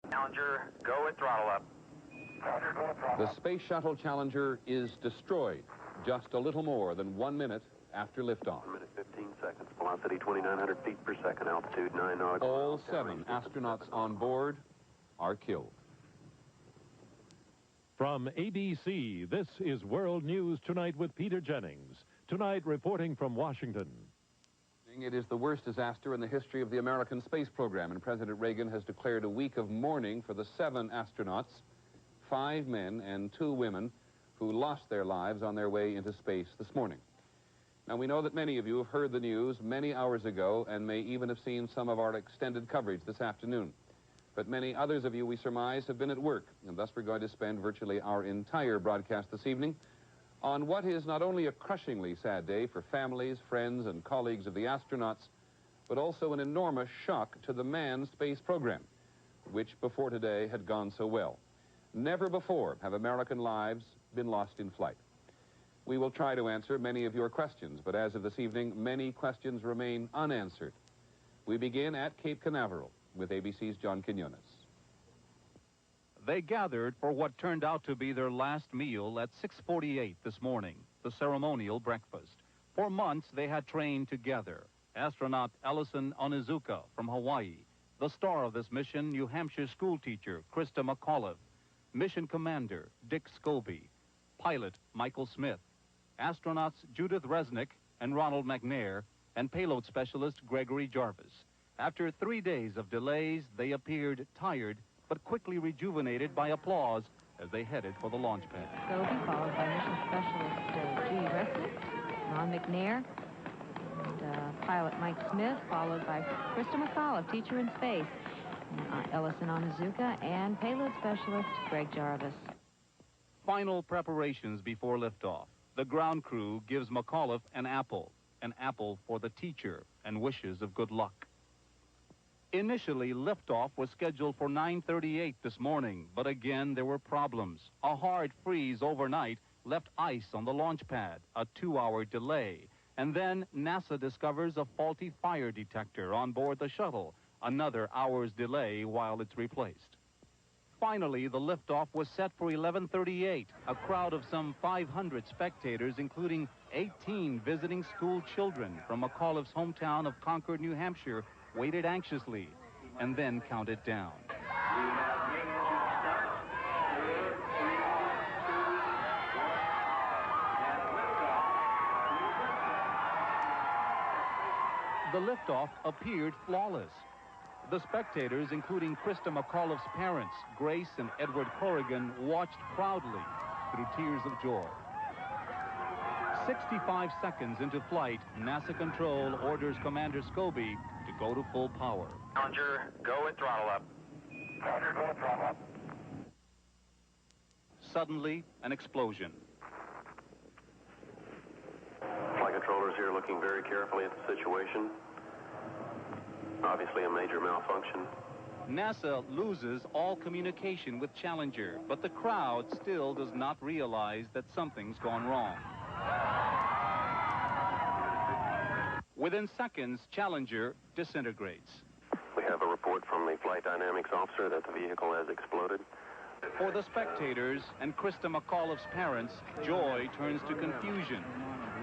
Challenger, go with throttle up. The Space Shuttle Challenger is destroyed just a little more than 1 minute after liftoff. 1 minute 15 seconds. Velocity 2,900 feet per second. Altitude 9 nautical All miles. 7 astronauts on board are killed. From ABC, this is World News Tonight with Peter Jennings. Tonight, reporting from Washington. It is the worst disaster in the history of the American space program, and President Reagan has declared a week of mourning for the 7 astronauts, 5 men and 2 women, who lost their lives on their way into space this morning. Now, we know that many of you have heard the news many hours ago and may even have seen some of our extended coverage this afternoon. But many others of you, we surmise, have been at work, and thus we're going to spend virtually our entire broadcast this evening on what is not only a crushingly sad day for families, friends, and colleagues of the astronauts, but also an enormous shock to the manned space program, which before today had gone so well. Never before have American lives been lost in flight. We will try to answer many of your questions, but as of this evening, many questions remain unanswered. We begin at Cape Canaveral with ABC's John Quinones. They gathered for what turned out to be their last meal at 6:48 this morning, the ceremonial breakfast. For months, they had trained together. Astronaut Ellison Onizuka from Hawaii, the star of this mission, New Hampshire schoolteacher Krista McAuliffe, mission commander Dick Scobie, pilot Michael Smith, astronauts Judith Resnick and Ronald McNair, and payload specialist Gregory Jarvis. After 3 days of delays, they appeared tired, but quickly rejuvenated by applause as they headed for the launch pad. Scobie, followed by mission specialist Judy Resnick, Ron McNair, and pilot Mike Smith, followed by Krista McAuliffe, teacher in space, Ellison Onizuka, and payload specialist Greg Jarvis. Final preparations before liftoff. The ground crew gives McAuliffe an apple for the teacher, and wishes of good luck. Initially, liftoff was scheduled for 9:38 this morning, but again there were problems. A hard freeze overnight left ice on the launch pad, a 2-hour delay, and then NASA discovers a faulty fire detector on board the shuttle, another hour's delay while it's replaced. Finally, the liftoff was set for 11:38. A crowd of some 500 spectators, including 18 visiting school children from McAuliffe's hometown of Concord, New Hampshire, waited anxiously and then counted down. The liftoff appeared flawless. The spectators, including Krista McAuliffe's parents, Grace and Edward Corrigan, watched proudly through tears of joy. 65 seconds into flight, NASA Control orders Commander Scobie to go to full power. Challenger, go with throttle up. Challenger, go with throttle up. Suddenly, an explosion. Flight controllers here looking very carefully at the situation. Obviously a major malfunction. NASA loses all communication with Challenger, but the crowd still does not realize that something's gone wrong. Within seconds, Challenger disintegrates. We have a report from the flight dynamics officer that the vehicle has exploded. For the spectators and Krista McAuliffe's parents, joy turns to confusion,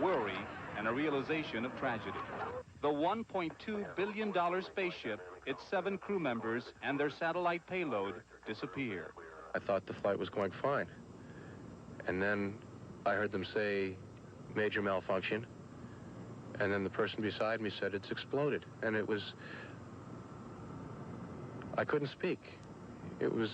worry, and a realization of tragedy. The $1.2 billion spaceship, its 7 crew members, and their satellite payload disappear. I thought the flight was going fine. And then I heard them say major malfunction. And then the person beside me said it's exploded. And it was... I couldn't speak. It was...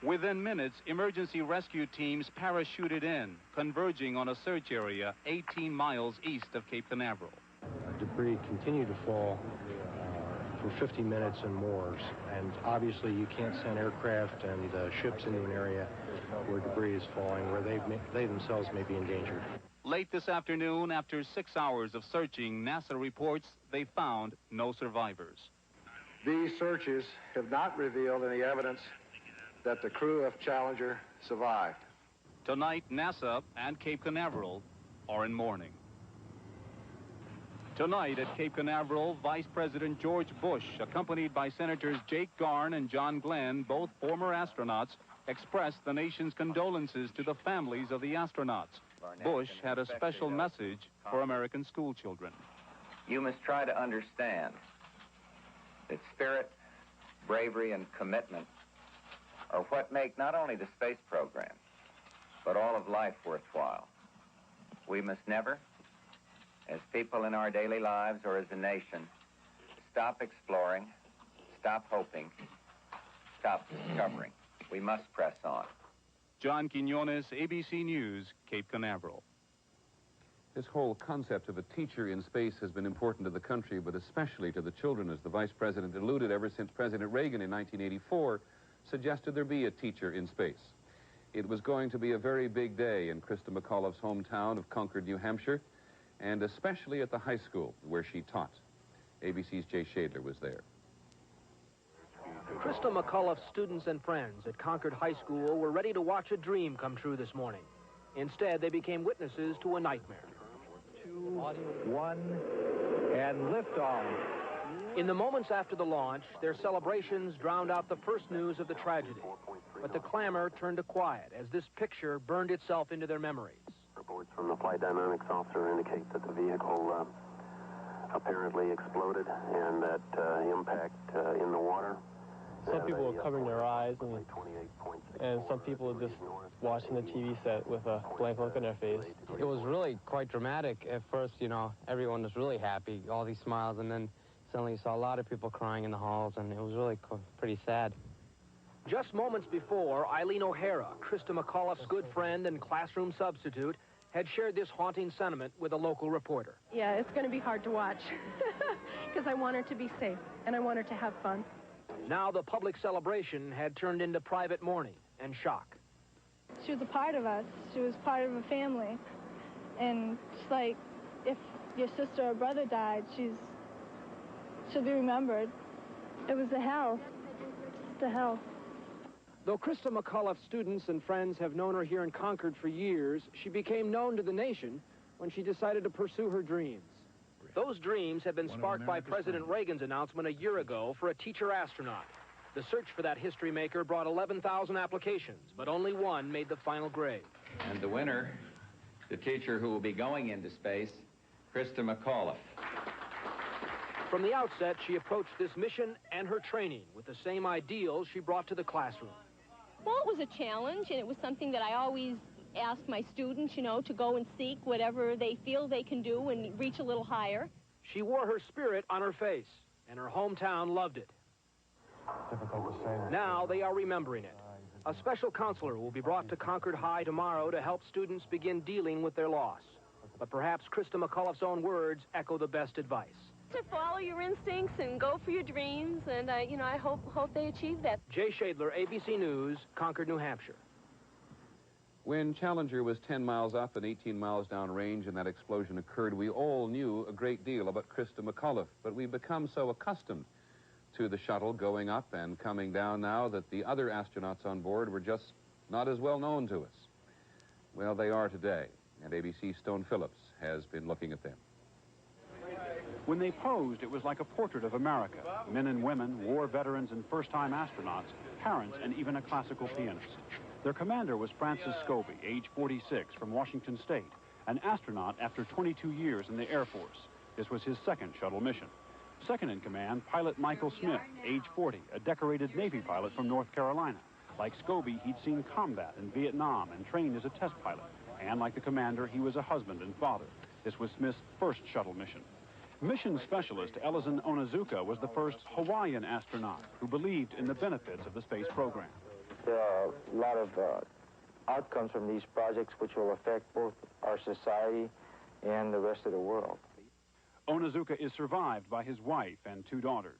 Within minutes, emergency rescue teams parachuted in, converging on a search area 18 miles east of Cape Canaveral. Debris continued to fall for 50 minutes and more, and obviously you can't send aircraft and ships into an area where debris is falling, where they themselves may be endangered. Late this afternoon, after 6 hours of searching, NASA reports they found no survivors. These searches have not revealed any evidence that the crew of Challenger survived. Tonight, NASA and Cape Canaveral are in mourning. Tonight at Cape Canaveral, Vice President George Bush, accompanied by Senators Jake Garn and John Glenn, both former astronauts, expressed the nation's condolences to the families of the astronauts. Bush had a special message for American school children. You must try to understand that spirit, bravery, and commitment are what make not only the space program, but all of life worthwhile. We must never, as people in our daily lives or as a nation, stop exploring, stop hoping, stop discovering. We must press on. John Quinones, ABC News, Cape Canaveral. This whole concept of a teacher in space has been important to the country, but especially to the children, as the Vice President alluded ever since President Reagan in 1984 suggested there be a teacher in space. It was going to be a very big day in Krista McAuliffe's hometown of Concord, New Hampshire, and especially at the high school where she taught. ABC's Jay Shadler was there. Krista McAuliffe's students and friends at Concord High School were ready to watch a dream come true this morning. Instead, they became witnesses to a nightmare. 2, 1, and liftoff. In the moments after the launch, their celebrations drowned out the first news of the tragedy. But the clamor turned to quiet as this picture burned itself into their memories. Reports from the flight dynamics officer indicate that the vehicle apparently exploded and that impact in the water. Some people were covering their eyes, and some people were just watching the TV set with a blank look on their face. It was really quite dramatic. At first, you know, everyone was really happy, all these smiles, and then suddenly you saw a lot of people crying in the halls, and it was really pretty sad. Just moments before, Eileen O'Hara, Krista McAuliffe's good friend and classroom substitute, had shared this haunting sentiment with a local reporter. Yeah, it's going to be hard to watch because I want her to be safe and I want her to have fun. Now the public celebration had turned into private mourning and shock. She was a part of us. She was part of a family. And it's like, if your sister or brother died, she'll be remembered. It was the hell. It's the hell. Though Krista McAuliffe's students and friends have known her here in Concord for years, she became known to the nation when she decided to pursue her dreams. Those dreams had been sparked by President Reagan's announcement a year ago for a teacher astronaut. The search for that history maker brought 11,000 applications, but only one made the final grade. And the winner, the teacher who will be going into space, Krista McAuliffe. From the outset, she approached this mission and her training with the same ideals she brought to the classroom. Well, it was a challenge, and it was something that I always ask my students, you know, to go and seek whatever they feel they can do and reach a little higher. She wore her spirit on her face, and her hometown loved it. Difficult to say. Now they are remembering it. A special counselor will be brought to Concord High tomorrow to help students begin dealing with their loss. But perhaps Krista McAuliffe's own words echo the best advice. To follow your instincts and go for your dreams, and you know, I hope they achieve that. Jay Shadler, ABC News, Concord, New Hampshire. When Challenger was 10 miles up and 18 miles downrange and that explosion occurred, we all knew a great deal about Krista McAuliffe, but we've become so accustomed to the shuttle going up and coming down now that the other astronauts on board were just not as well known to us. Well, they are today, and ABC's Stone Phillips has been looking at them. When they posed, it was like a portrait of America. Men and women, war veterans and first-time astronauts, parents, and even a classical pianist. Their commander was Francis Scobie, age 46, from Washington State, an astronaut after 22 years in the Air Force. This was his second shuttle mission. Second in command, pilot Michael Smith, age 40, a decorated Navy pilot from North Carolina. Like Scobie, he'd seen combat in Vietnam and trained as a test pilot. And like the commander, he was a husband and father. This was Smith's first shuttle mission. Mission specialist Ellison Onizuka was the first Hawaiian astronaut who believed in the benefits of the space program. There are a lot of outcomes from these projects which will affect both our society and the rest of the world. Onizuka is survived by his wife and 2 daughters.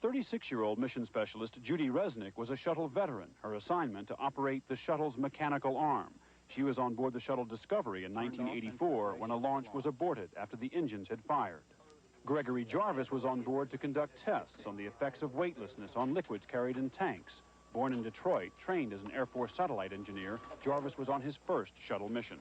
36-year-old mission specialist Judy Resnick was a shuttle veteran, her assignment to operate the shuttle's mechanical arm. She was on board the shuttle Discovery in 1984 when a launch was aborted after the engines had fired. Gregory Jarvis was on board to conduct tests on the effects of weightlessness on liquids carried in tanks. Born in Detroit, trained as an Air Force satellite engineer, Jarvis was on his first shuttle mission.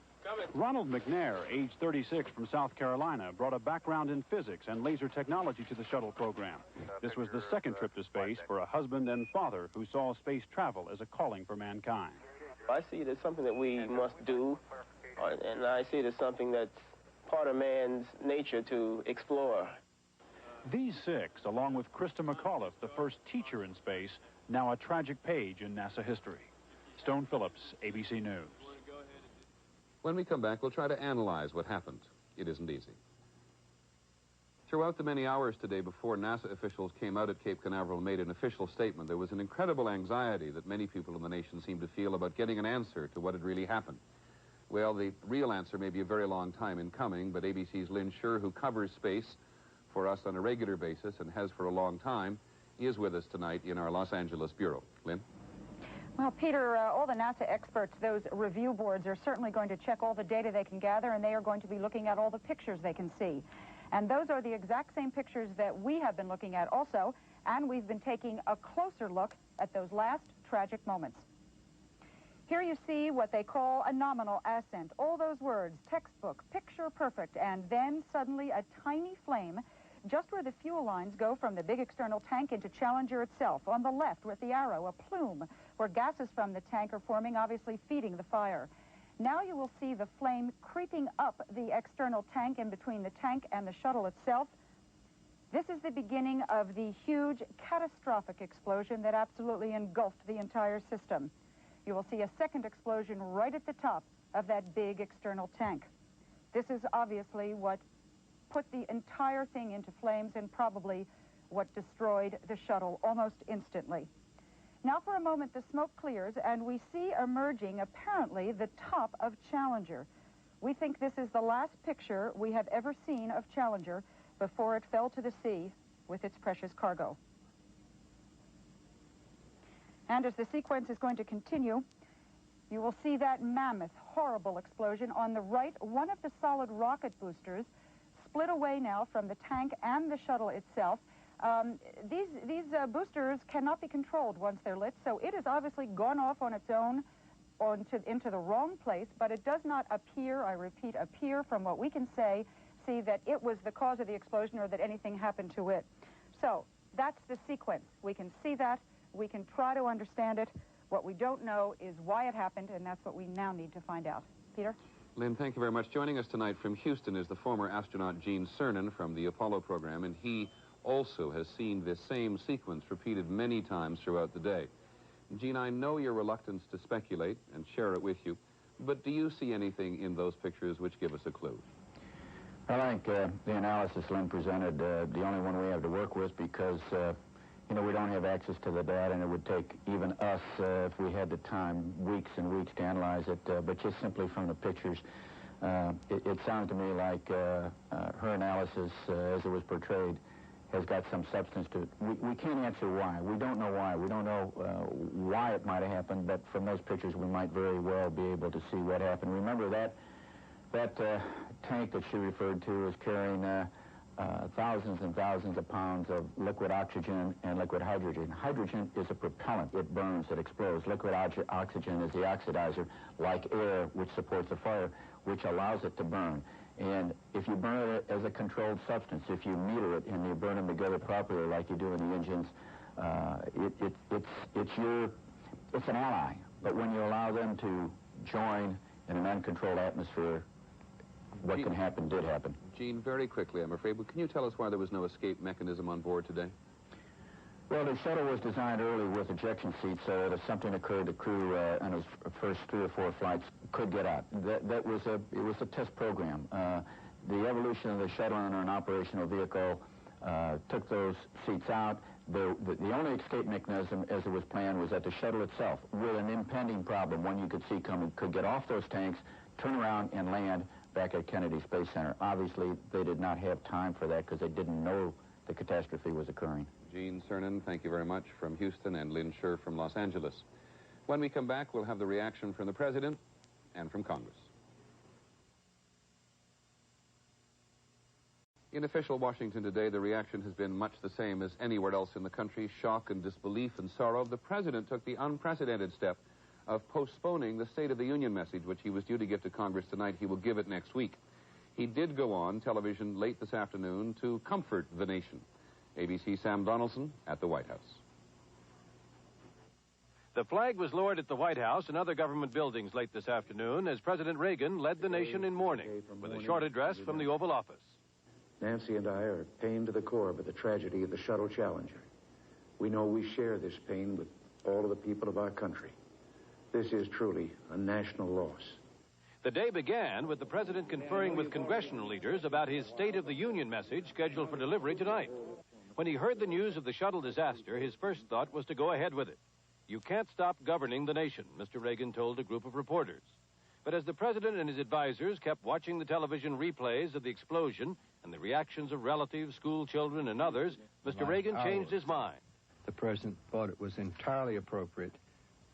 Ronald McNair, age 36, from South Carolina, brought a background in physics and laser technology to the shuttle program. This was the second trip to space for a husband and father who saw space travel as a calling for mankind. I see it as something that we must do, and I see it as something that's part of man's nature to explore. These six, along with Krista McAuliffe, the first teacher in space, now a tragic page in NASA history. Stone Phillips, ABC News. When we come back, we'll try to analyze what happened. It isn't easy. Throughout the many hours today before NASA officials came out at Cape Canaveral and made an official statement, there was an incredible anxiety that many people in the nation seemed to feel about getting an answer to what had really happened. Well, the real answer may be a very long time in coming, but ABC's Lynn Shure, who covers space for us on a regular basis and has for a long time, is with us tonight in our Los Angeles bureau. Lynn? Well, Peter, all the NASA experts, those review boards, are certainly going to check all the data they can gather, and they are going to be looking at all the pictures they can see. And those are the exact same pictures that we have been looking at also, and we've been taking a closer look at those last tragic moments. Here you see what they call a nominal ascent. All those words, textbook, picture perfect, and then suddenly a tiny flame just where the fuel lines go from the big external tank into Challenger itself. On the left, with the arrow, a plume where gases from the tank are forming, obviously feeding the fire. Now you will see the flame creeping up the external tank in between the tank and the shuttle itself. This is the beginning of the huge, catastrophic explosion that absolutely engulfed the entire system. You will see a second explosion right at the top of that big external tank. This is obviously what put the entire thing into flames and probably what destroyed the shuttle almost instantly. Now for a moment the smoke clears and we see emerging apparently the top of Challenger. We think this is the last picture we have ever seen of Challenger before it fell to the sea with its precious cargo. And as the sequence is going to continue, you will see that mammoth, horrible explosion on the right. One of the solid rocket boosters split away now from the tank and the shuttle itself. These boosters cannot be controlled once they're lit, so it has obviously gone off on its own into the wrong place, but it does not appear, I repeat, appear from what we can see that it was the cause of the explosion or that anything happened to it. So that's the sequence. We can see that. We can try to understand it. What we don't know is why it happened, and that's what we now need to find out. Peter? Lynn, thank you very much. Joining us tonight from Houston is the former astronaut Gene Cernan from the Apollo program, and he also has seen this same sequence repeated many times throughout the day. Gene, I know your reluctance to speculate and share it with you, but do you see anything in those pictures which give us a clue? I think the analysis Lynn presented, the only one we have to work with because, you know, we don't have access to the data, and it would take even us, if we had the time, weeks and weeks to analyze it. But just simply from the pictures, it sounds to me like her analysis, as it was portrayed, has got some substance to it. We can't answer why. We don't know why. We don't know why it might have happened, but from those pictures we might very well be able to see what happened. Remember that tank that she referred to is carrying thousands and thousands of pounds of liquid oxygen and liquid hydrogen. Hydrogen is a propellant. It burns, it explodes. Liquid oxygen is the oxidizer, like air, which supports the fire, which allows it to burn. And if you burn it as a controlled substance, if you meter it and you burn them together properly like you do in the engines, it's an ally. But when you allow them to join in an uncontrolled atmosphere, what can happen did happen. Gene, very quickly, I'm afraid, but can you tell us why there was no escape mechanism on board today? Well, the shuttle was designed early with ejection seats so that if something occurred, the crew on its first 3 or 4 flights could get out. It was a test program. The evolution of the shuttle in an operational vehicle took those seats out. The only escape mechanism, as it was planned, was that the shuttle itself, with an impending problem, one you could see coming, could get off those tanks, turn around, and land back at Kennedy Space Center. Obviously, they did not have time for that because they didn't know the catastrophe was occurring. Gene Cernan, thank you very much from Houston, and Lynn Shure from Los Angeles. When we come back, we'll have the reaction from the President and from Congress. In official Washington today, the reaction has been much the same as anywhere else in the country. Shock and disbelief and sorrow. The president took the unprecedented step of postponing the State of the Union message, which he was due to give to Congress tonight. He will give it next week. He did go on television late this afternoon to comfort the nation. ABC's Sam Donaldson at the White House. The flag was lowered at the White House and other government buildings late this afternoon as President Reagan led the nation in mourning with a short address from the Oval Office. Nancy and I are pained to the core by the tragedy of the shuttle Challenger. We know we share this pain with all of the people of our country. This is truly a national loss. The day began with the president conferring with congressional leaders about his State of the Union message scheduled for delivery tonight. When he heard the news of the shuttle disaster, his first thought was to go ahead with it. You can't stop governing the nation, Mr. Reagan told a group of reporters. But as the president and his advisors kept watching the television replays of the explosion and the reactions of relatives, school children, and others, Mr. Reagan changed his mind. The president thought it was entirely appropriate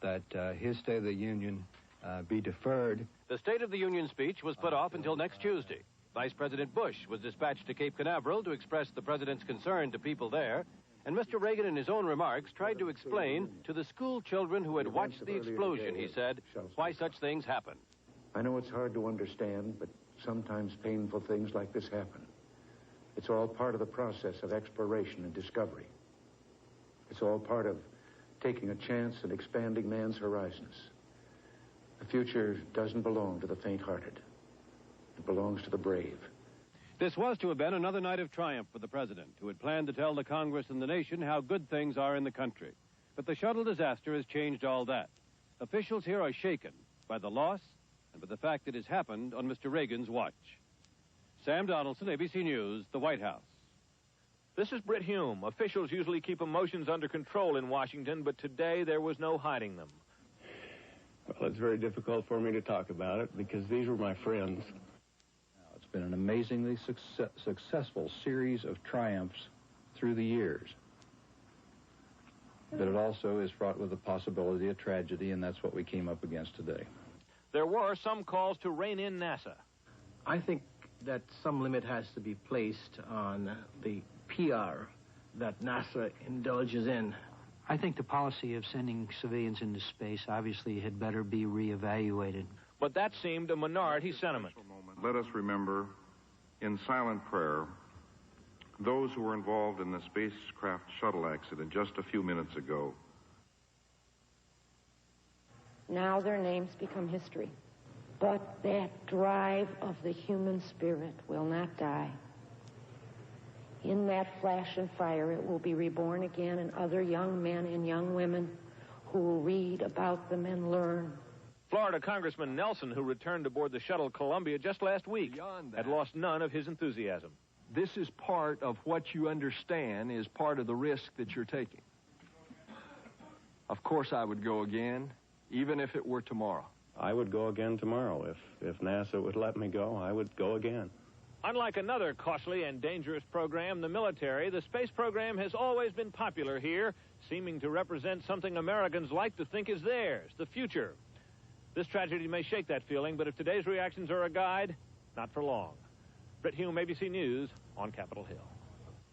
that his State of the Union be deferred. The State of the Union speech was put off until next Tuesday. Vice President Bush was dispatched to Cape Canaveral to express the president's concern to people there. And Mr. Reagan, in his own remarks, tried to explain to the school children who had watched the explosion, he said, why such things happen. I know it's hard to understand, but sometimes painful things like this happen. It's all part of the process of exploration and discovery. It's all part of taking a chance and expanding man's horizons. The future doesn't belong to the faint-hearted. It belongs to the brave. This was to have been another night of triumph for the president, who had planned to tell the Congress and the nation how good things are in the country. But the shuttle disaster has changed all that. Officials here are shaken by the loss and by the fact that it has happened on Mr. Reagan's watch. Sam Donaldson, ABC News, the White House. This is Britt Hume. Officials usually keep emotions under control in Washington, but today there was no hiding them. Well, it's very difficult for me to talk about it because these were my friends. It's been an amazingly successful series of triumphs through the years. But it also is fraught with the possibility of tragedy, and that's what we came up against today. There were some calls to rein in NASA. I think that some limit has to be placed on the PR that NASA indulges in. I think the policy of sending civilians into space obviously had better be reevaluated. But that seemed a minority sentiment. Let us remember, in silent prayer, those who were involved in the spacecraft shuttle accident just a few minutes ago. Now their names become history. But that drive of the human spirit will not die. In that flash and fire, it will be reborn again in other young men and young women who will read about them and learn. Florida Congressman Nelson, who returned aboard the shuttle Columbia just last week, had lost none of his enthusiasm. This is part of what you understand is part of the risk that you're taking. Of course I would go again, even if it were tomorrow. I would go again tomorrow. If NASA would let me go, I would go again. Unlike another costly and dangerous program, the military, the space program has always been popular here, seeming to represent something Americans like to think is theirs, the future. This tragedy may shake that feeling, but if today's reactions are a guide, not for long. Britt Hume, ABC News, on Capitol Hill.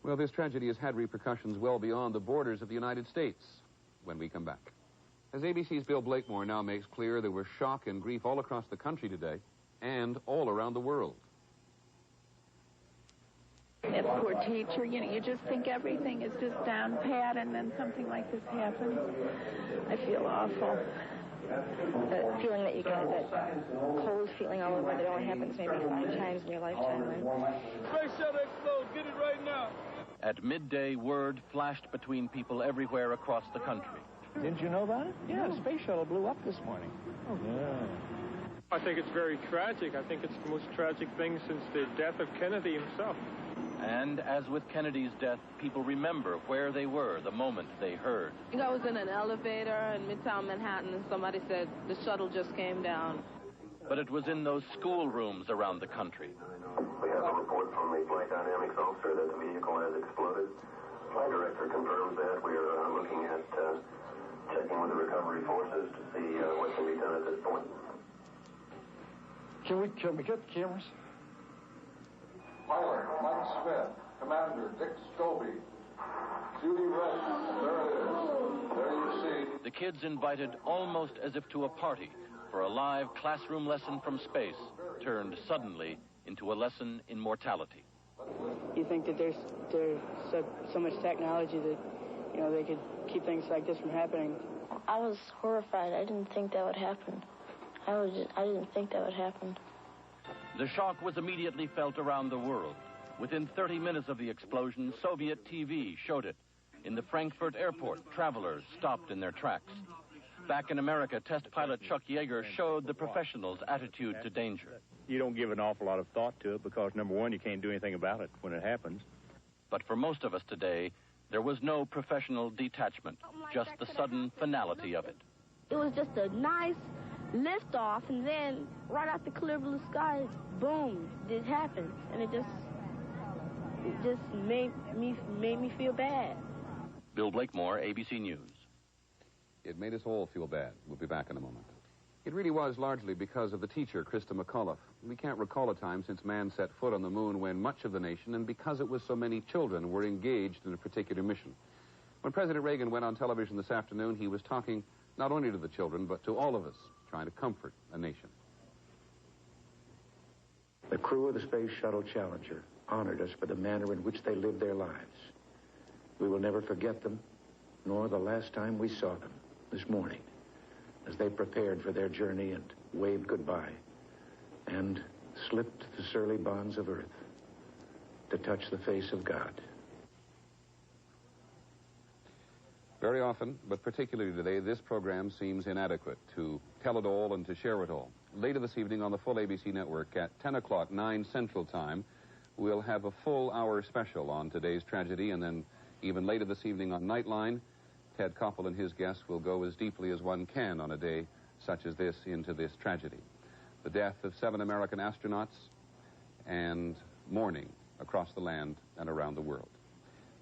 Well, this tragedy has had repercussions well beyond the borders of the United States. When we come back. As ABC's Bill Blakemore now makes clear, there was shock and grief all across the country today and all around the world. That poor teacher, you just think everything is just down pat, and then something like this happens. I feel awful. The feeling that you get, that cold feeling all over that only happens maybe 5 times in your lifetime, right? Space shuttle explode, get it right now. At midday, word flashed between people everywhere across the country. Didn't you know about it? Yeah, the space shuttle blew up this morning. Oh, yeah. I think it's very tragic. I think it's the most tragic thing since the death of Kennedy himself. And as with Kennedy's death, people remember where they were the moment they heard. I was in an elevator in Midtown Manhattan, and somebody said the shuttle just came down. But it was in those schoolrooms around the country. We have a report from the flight dynamics officer that the vehicle has exploded. My director confirms that. We are looking at checking with the recovery forces to see what can be done at this point. Can we get the cameras? Pilot Mike Smith, Commander Dick Scobie, Judy Reagan, there it is. There you see. The kids invited almost as if to a party for a live classroom lesson from space turned suddenly into a lesson in mortality. You think that there's so much technology that, you know, they could keep things like this from happening. I was horrified. I didn't think that would happen. I didn't think that would happen. The shock was immediately felt around the world. Within 30 minutes of the explosion, Soviet TV showed it. In the Frankfurt airport, travelers stopped in their tracks. Back in America, test pilot Chuck Yeager showed the professionals' attitude to danger. You don't give an awful lot of thought to it because, number one, you can't do anything about it when it happens. But for most of us today, there was no professional detachment, just the sudden finality of it. It was just a nice liftoff, and then right out the clear blue sky, boom, it happened, and it just made me feel bad. Bill Blakemore, ABC News. It made us all feel bad. We'll be back in a moment. It really was largely because of the teacher, Krista McAuliffe. We can't recall a time since man set foot on the moon when much of the nation, and because it was so many children, were engaged in a particular mission. When President Reagan went on television this afternoon, he was talking not only to the children, but to all of us, trying to comfort a nation. The crew of the Space Shuttle Challenger honored us for the manner in which they lived their lives. We will never forget them, nor the last time we saw them this morning, as they prepared for their journey and waved goodbye and slipped the surly bonds of earth to touch the face of God. Very often, but particularly today, this program seems inadequate to tell it all and to share it all. Later this evening on the full ABC network at 10 o'clock, 9 Central Time, we'll have a full hour special on today's tragedy, and then even later this evening on Nightline, Ted Koppel and his guests will go as deeply as one can on a day such as this into this tragedy. The death of 7 American astronauts and mourning across the land and around the world.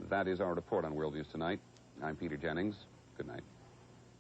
That is our report on World News Tonight. I'm Peter Jennings. Good night.